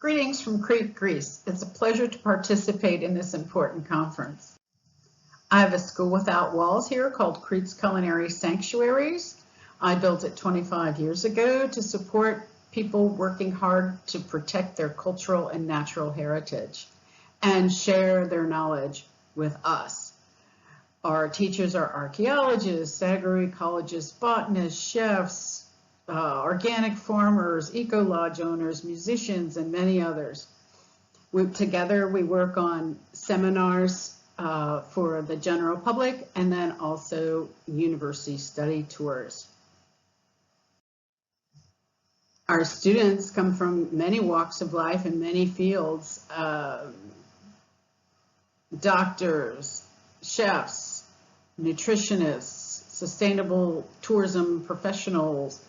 Greetings from Crete, Greece. It's a pleasure to participate in this important conference. I have a school without walls here called Crete's Culinary Sanctuaries. I built it 25 years ago to support people working hard to protect their cultural and natural heritage and share their knowledge with us. Our teachers are archaeologists, agroecologists, botanists, chefs, organic farmers, eco-lodge owners, musicians, and many others. Together we work on seminars for the general public and then also university study tours. Our students come from many walks of life and many fields, doctors, chefs, nutritionists, sustainable tourism professionals.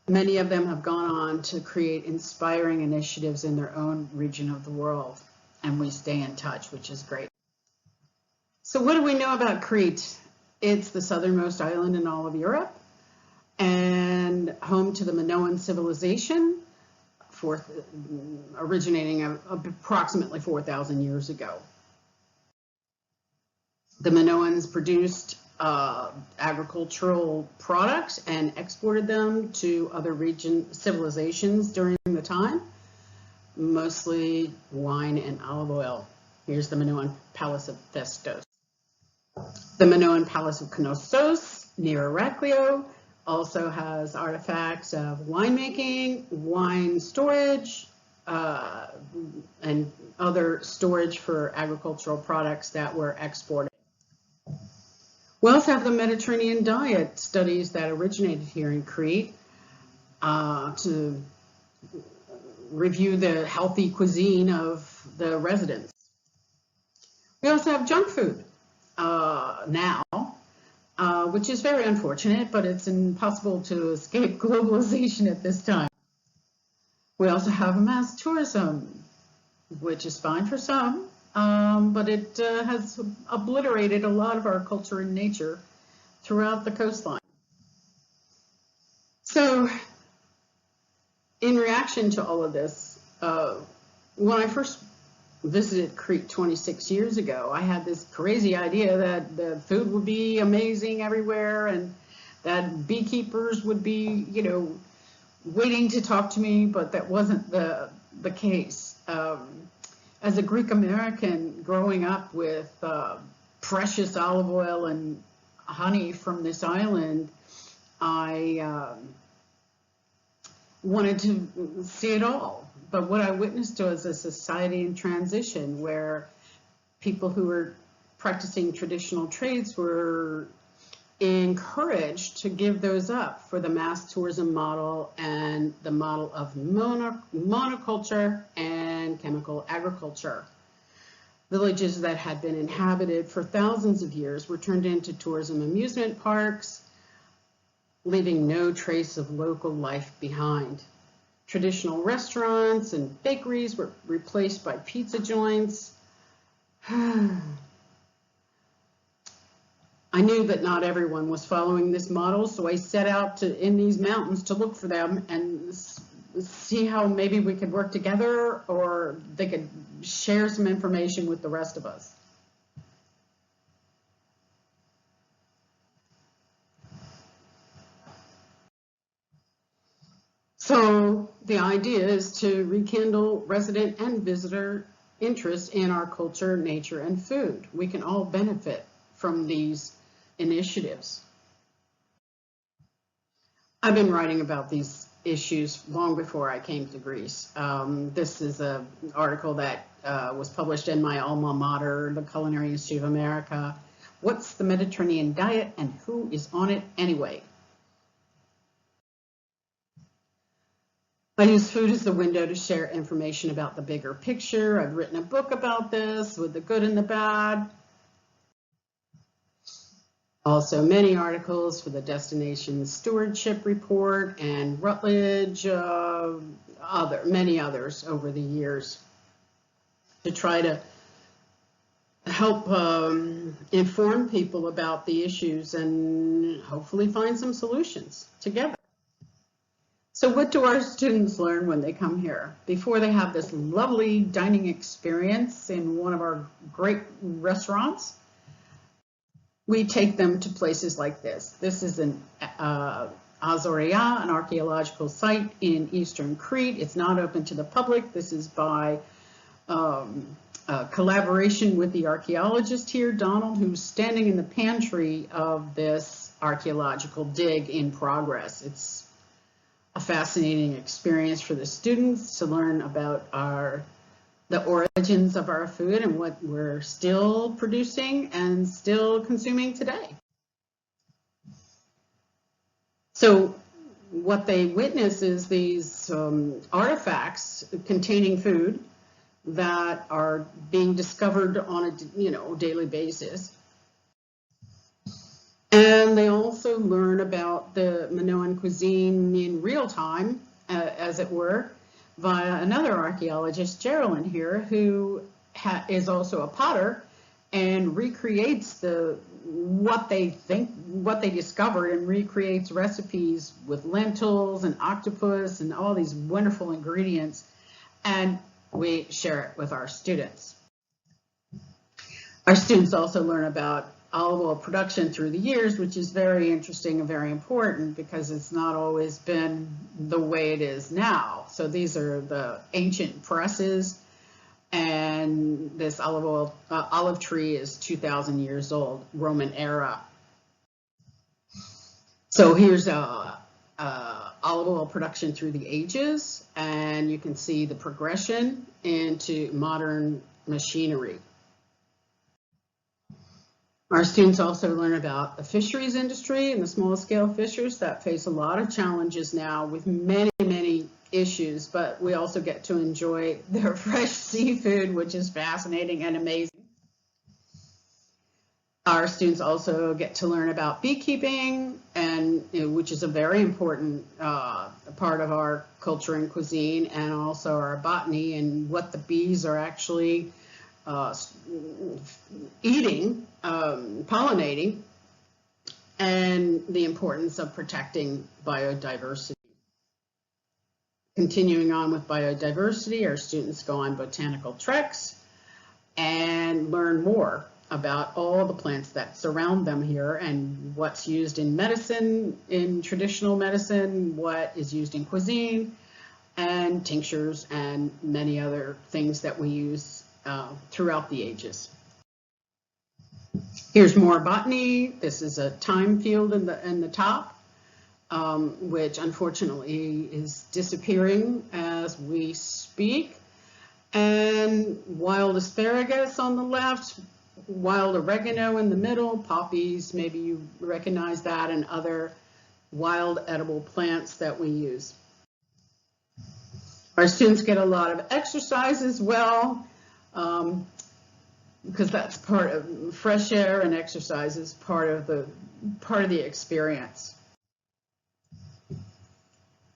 Many of them have gone on to create inspiring initiatives in their own region of the world, and we stay in touch, which is great. So what do we know about Crete? It's the southernmost island in all of Europe and home to the Minoan civilization, originating approximately 4,000 years ago. The Minoans produced agricultural products and exported them to other civilizations during the time, mostly wine and olive oil. Here's the Minoan Palace of Festos. The Minoan Palace of Knossos near Heraclio also has artifacts of winemaking, wine storage, and other storage for agricultural products that were exported. We also have the Mediterranean diet studies that originated here in Crete to review the healthy cuisine of the residents. We also have junk food now, which is very unfortunate, but it's impossible to escape globalization at this time. We also have mass tourism, which is fine for some, but it has obliterated a lot of our culture and nature throughout the coastline. So in reaction to all of this, when I first visited Crete 26 years ago, I had this crazy idea that the food would be amazing everywhere and that beekeepers would be, waiting to talk to me, but that wasn't the case. As a Greek American growing up with precious olive oil and honey from this island, I wanted to see it all. But what I witnessed was a society in transition where people who were practicing traditional trades were encouraged to give those up for the mass tourism model and the model of monoculture and chemical agriculture. Villages that had been inhabited for thousands of years were turned into tourism amusement parks, leaving no trace of local life behind. Traditional restaurants and bakeries were replaced by pizza joints. I knew that not everyone was following this model, so I set out in these mountains to look for them and see how maybe we could work together or they could share some information with the rest of us. So the idea is to rekindle resident and visitor interest in our culture, nature, and food. We can all benefit from these initiatives. I've been writing about these issues long before I came to Greece. This is an article that was published in my alma mater, the Culinary Institute of America. What's the Mediterranean diet and who is on it anyway? I use food as the window to share information about the bigger picture. I've written a book about this with the good and the bad. Also many articles for the Destination Stewardship Report and Rutledge, many others over the years to try to help inform people about the issues and hopefully find some solutions together. So what do our students learn when they come here? Before they have this lovely dining experience in one of our great restaurants, we take them to places like this. This is an Azoria, an archaeological site in eastern Crete. It's not open to the public. This is by collaboration with the archaeologist here, Donald, who's standing in the pantry of this archaeological dig in progress. It's a fascinating experience for the students to learn about the origins of our food and what we're still producing and still consuming today. So what they witness is these artifacts containing food that are being discovered on a daily basis. And they also learn about the Minoan cuisine in real time, as it were, via another archaeologist, Geraldine here, who is also a potter and recreates what they discovered and recreates recipes with lentils and octopus and all these wonderful ingredients, and we share it with our students. Our students also learn about olive oil production through the years, which is very interesting and very important because it's not always been the way it is now. So these are the ancient presses, and this olive tree is 2,000 years old, Roman era. So here's olive oil production through the ages, and you can see the progression into modern machinery. Our students also learn about the fisheries industry and the small-scale fishers that face a lot of challenges now with many, many issues, but we also get to enjoy their fresh seafood, which is fascinating and amazing. Our students also get to learn about beekeeping, and which is a very important part of our culture and cuisine, and also our botany and what the bees are actually eating, pollinating, and the importance of protecting biodiversity. Continuing on with biodiversity, our students go on botanical treks and learn more about all the plants that surround them here and what's used in medicine, in traditional medicine, what is used in cuisine, and tinctures and many other things that we use throughout the ages. Here's more botany. This is a thyme field in the top, which unfortunately is disappearing as we speak. And wild asparagus on the left, wild oregano in the middle, poppies, maybe you recognize that, and other wild edible plants that we use. Our students get a lot of exercise as well, because that's part of fresh air, and exercise is part of the experience.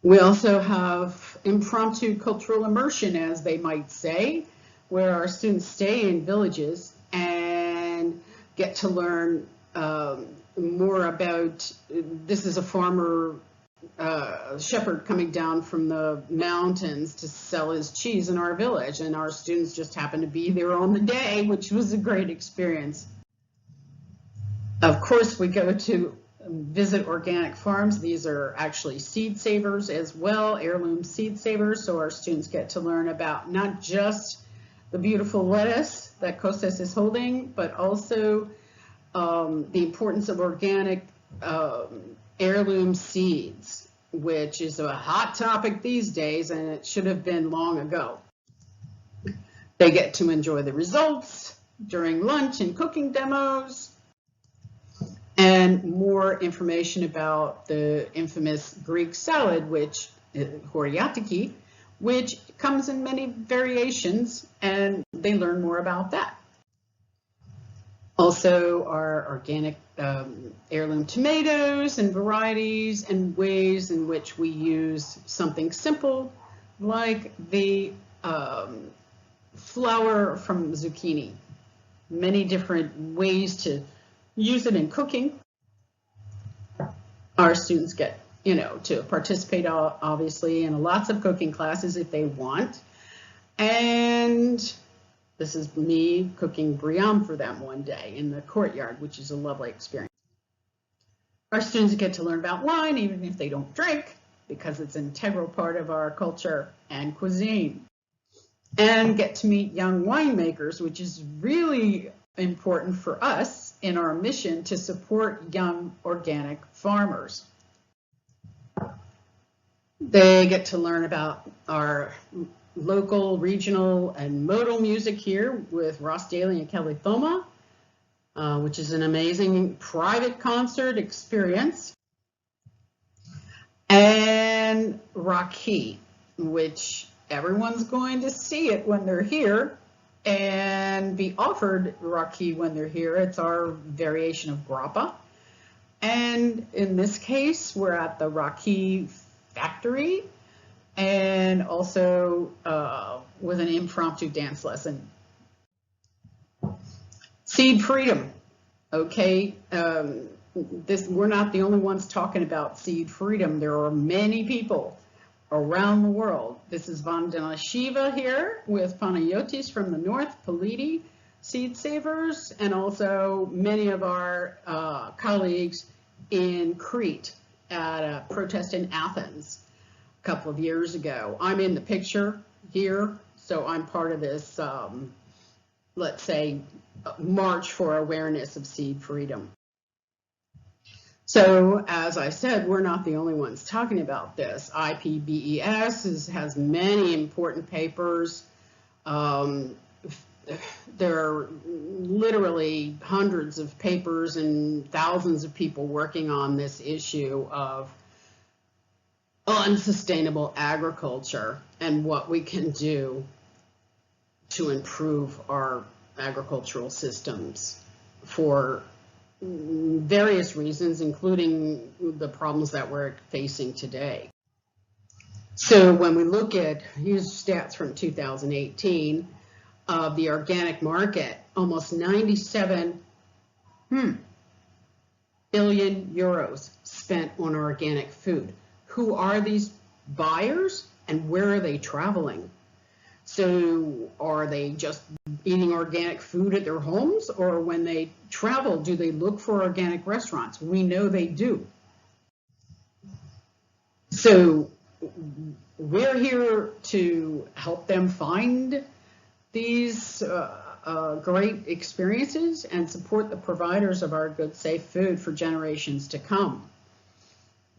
We also have impromptu cultural immersion, as they might say, where our students stay in villages and get to learn more about, this is a farmer shepherd coming down from the mountains to sell his cheese in our village, and our students just happened to be there on the day, which was a great experience. Of course, we go to visit organic farms. These are actually seed savers as well, heirloom seed savers, so our students get to learn about not just the beautiful lettuce that Kostas is holding, but also the importance of organic heirloom seeds, which is a hot topic these days, and it should have been long ago. They get to enjoy the results during lunch and cooking demos, and more information about the infamous Greek salad, which horiatiki, which comes in many variations, and they learn more about that. Also, our organic heirloom tomatoes and varieties, and ways in which we use something simple like the flour from zucchini. Many different ways to use it in cooking. Our students get to participate obviously in lots of cooking classes if they want. And this is me cooking brie for them one day in the courtyard, which is a lovely experience. Our students get to learn about wine even if they don't drink, because it's an integral part of our culture and cuisine. And get to meet young winemakers, which is really important for us in our mission to support young organic farmers. They get to learn about our local, regional, and modal music here with Ross Daly and Kelly Thoma, which is an amazing private concert experience. And Raki, which everyone's going to see it when they're here and be offered Raki when they're here. It's our variation of grappa. And in this case, we're at the Raki factory, and also with an impromptu dance lesson. Seed freedom, okay? We're not the only ones talking about seed freedom. There are many people around the world. This is Vandana Shiva here with Panayotis from the north, Politi Seed Savers, and also many of our colleagues in Crete at a protest in Athens a couple of years ago. I'm in the picture here, so I'm part of this, let's say, march for awareness of seed freedom. So, as I said, we're not the only ones talking about this. IPBES has many important papers. There are literally hundreds of papers and thousands of people working on this issue of unsustainable agriculture and what we can do to improve our agricultural systems for various reasons, including the problems that we're facing today. So when we look at, here's stats from 2018 of the organic market, almost 97 billion euros spent on organic food. Who are these buyers and where are they traveling? So are they just eating organic food at their homes, or when they travel, do they look for organic restaurants? We know they do. So we're here to help them find these great experiences and support the providers of our good, safe food for generations to come.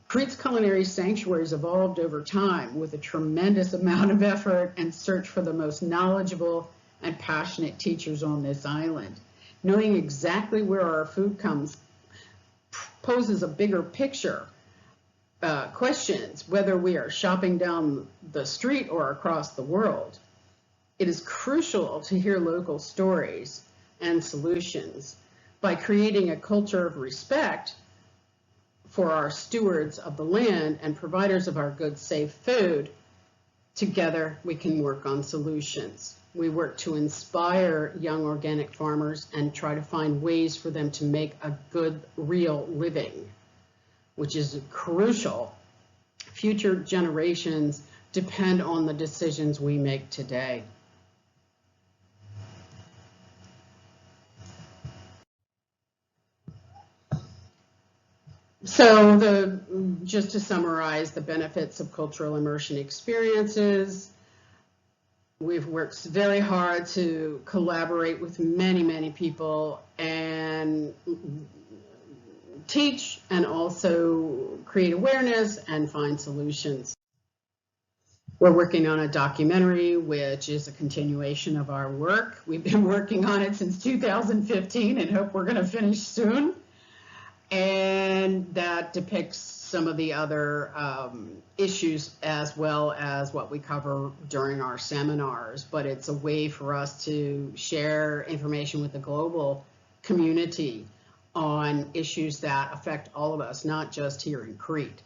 Crete's Culinary Sanctuaries evolved over time with a tremendous amount of effort and search for the most knowledgeable and passionate teachers on this island. Knowing exactly where our food comes poses a bigger picture questions, whether we are shopping down the street or across the world. It is crucial to hear local stories and solutions. By creating a culture of respect for our stewards of the land and providers of our good, safe food, together we can work on solutions. We work to inspire young organic farmers and try to find ways for them to make a good, real living, which is crucial. Future generations depend on the decisions we make today. So just to summarize the benefits of cultural immersion experiences, we've worked very hard to collaborate with many, many people and teach and also create awareness and find solutions. We're working on a documentary, which is a continuation of our work. We've been working on it since 2015 and hope we're going to finish soon. And that depicts some of the other issues as well as what we cover during our seminars. But it's a way for us to share information with the global community on issues that affect all of us, not just here in Crete.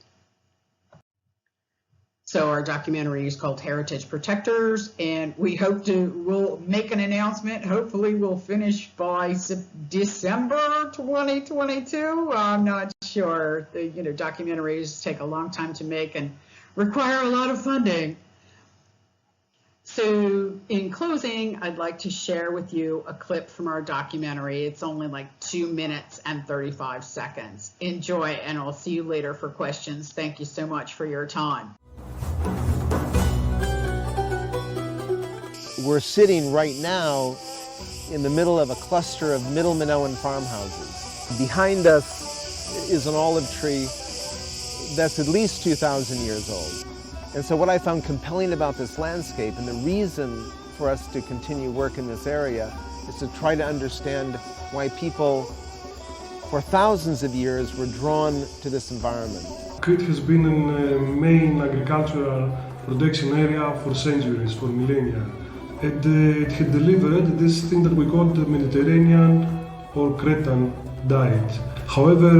So our documentary is called Heritage Protectors, and we'll make an announcement. Hopefully we'll finish by December 2022. I'm not sure. Documentaries take a long time to make and require a lot of funding. So in closing, I'd like to share with you a clip from our documentary. It's only like 2 minutes and 35 seconds. Enjoy, and I'll see you later for questions. Thank you so much for your time. We're sitting right now in the middle of a cluster of middle Minoan farmhouses. Behind us is an olive tree that's at least 2,000 years old. And so what I found compelling about this landscape, and the reason for us to continue work in this area, is to try to understand why people for thousands of years were drawn to this environment. Crete has been a main agricultural production area for centuries, for millennia. And it had delivered this thing that we call the Mediterranean or Cretan diet. However,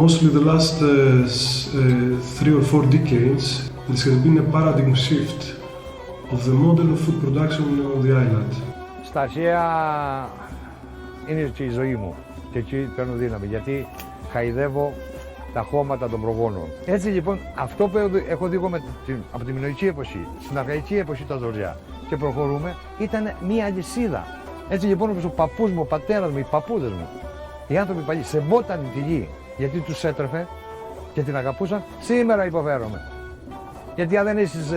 mostly the last 3 or 4 decades, there has been a paradigm shift of the model of food production on the island. Στα αρχαία είναι και η ζωή μου και εκεί παίρνω δύναμη, γιατί χαϊδεύω τα χώματα των προγόνων. Έτσι λοιπόν, αυτό που έχω δει από τη μινωική εποχή, στην αρχαϊκή εποχή τα ζωριά και προχωρούμε, ήταν μία αλυσίδα. Έτσι λοιπόν, όπως ο παππούς μου, ο πατέρας μου, οι παππούδες μου, οι άνθρωποι παλιοί σεβόταν τη γη γιατί τους έτρεφε και την αγαπούσαν, σήμερα υποφέρομαι. Γιατί αν δεν έχεις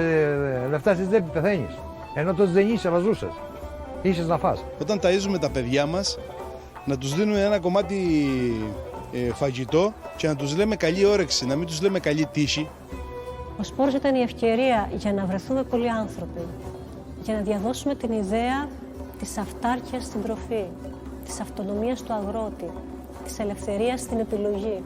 λεφτά στις τσέπη πεθαίνεις. Ενώ τότε δεν είσαι, αλλά ζούσες. Είχες να φας. Όταν ταΐζουμε τα παιδιά μας, να τους δίνουμε ένα κομμάτι φαγητό και να τους λέμε καλή όρεξη, να μην τους λέμε καλή τύχη. Ο σπόρος ήταν η ευκαιρία για να βρεθούμε πολλοί άνθρωποι, για να διαδώσουμε την ιδέα της αυτάρκειας στην τροφή, της αυτονομίας του αγρότη, της ελευθερίας στην επιλογή.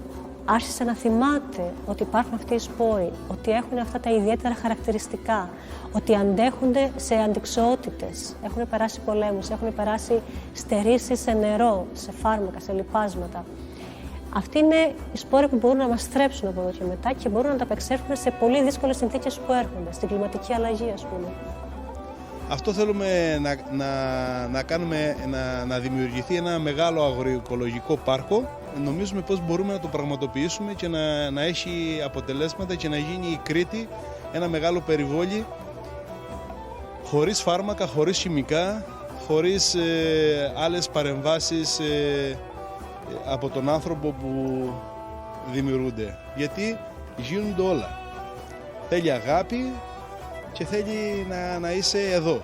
Άρχισε να θυμάται ότι υπάρχουν αυτοί οι σπόροι, ότι έχουν αυτά τα ιδιαίτερα χαρακτηριστικά, ότι αντέχονται σε αντιξοότητες, έχουν περάσει πολέμους, έχουν περάσει στερήσεις σε νερό, σε φάρμακα, σε λιπάσματα. Αυτοί είναι οι σπόροι που μπορούν να μας θρέψουν από εδώ και μετά και μπορούν να ανταπεξέλθουν σε πολύ δύσκολες συνθήκες που έρχονται, στην κλιματική αλλαγή, ας πούμε. Αυτό θέλουμε να κάνουμε, να δημιουργηθεί ένα μεγάλο αγροοικολογικό πάρκο. Νομίζουμε πώς μπορούμε να το πραγματοποιήσουμε και να έχει αποτελέσματα και να γίνει η Κρήτη ένα μεγάλο περιβόλι χωρίς φάρμακα, χωρίς χημικά, χωρίς άλλες παρεμβάσεις από τον άνθρωπο που δημιουργούνται. Γιατί γίνονται όλα. Θέλει αγάπη και θέλει να είσαι εδώ.